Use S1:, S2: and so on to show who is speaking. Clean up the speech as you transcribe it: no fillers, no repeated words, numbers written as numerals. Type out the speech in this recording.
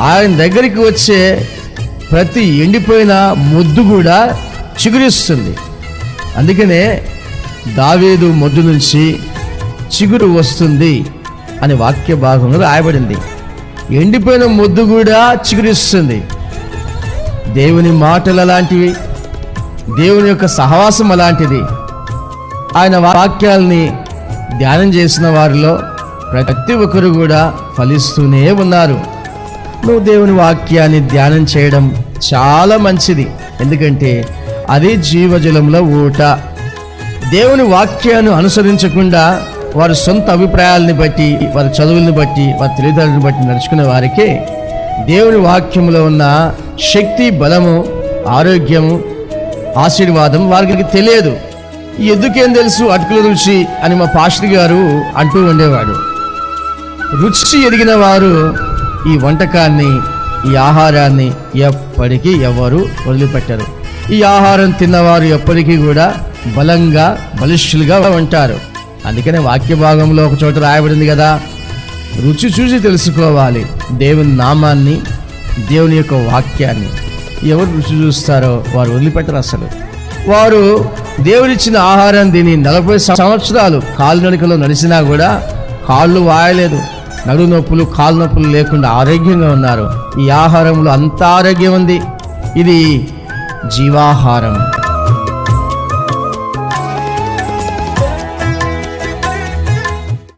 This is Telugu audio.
S1: ఆయన దగ్గరికి వచ్చే ప్రతి ఎండిపోయిన మొద్దు కూడా చిగురిస్తుంది. అందుకనే దావీదు మొద్దు నుంచి చిగురు వస్తుంది అని వాక్య భాగంలో రాయబడింది. ఎండిపోయిన మొద్దు కూడా చిగురిస్తుంది. దేవుని మాటలు అలాంటివి, దేవుని యొక్క సహవాసం అలాంటిది. ఆయన వాక్యాలని ధ్యానం చేసిన వారిలో ప్రతి ఒక్కరు కూడా ఫలిస్తూనే ఉన్నారు. నువ్వు దేవుని వాక్యాన్ని ధ్యానం చేయడం చాలా మంచిది, ఎందుకంటే అది జీవజలంలో ఊట. దేవుని వాక్యాన్ని అనుసరించకుండా వారి సొంత అభిప్రాయాలని బట్టి, వారి చదువుల్ని బట్టి, వారి తెలివితేటలను బట్టి నడుచుకునే వారికి దేవుని వాక్యంలో ఉన్న శక్తి, బలము, ఆరోగ్యము, ఆశీర్వాదం వారికి తెలియదు. ఎందుకేం తెలుసు అటుకుల రుచి అని మా పాస్టర్ గారు అంటూ ఉండేవాడు. రుచి ఎదిగిన వారు ఈ వంటకాన్ని, ఈ ఆహారాన్ని ఎప్పటికీ ఎవరు వదిలిపెట్టరు. ఈ ఆహారం తిన్నవారు ఎప్పటికీ కూడా బలంగా, బలిష్ఠులుగా ఉంటారు. అందుకనే వాక్య భాగంలో ఒక చోట రాయబడింది కదా, రుచి చూసి తెలుసుకోవాలి దేవుని నామాన్ని, దేవుని యొక్క వాక్యాన్ని. ఎవరు రుచి చూస్తారో వారు వదిలిపెట్టరు. అసలు వారు దేవుడిచ్చిన ఆహారం తిని 40 సంవత్సరాలు కాలినడకలో నడిచినా కూడా కాళ్ళు వాయలేదు, నడుము నొప్పులు, కాళ్ళు నొప్పులు లేకుండా ఆరోగ్యంగా ఉన్నారు. ఈ ఆహారంలో అంత ఆరోగ్యం ఉంది. ఇది జీవాహారం.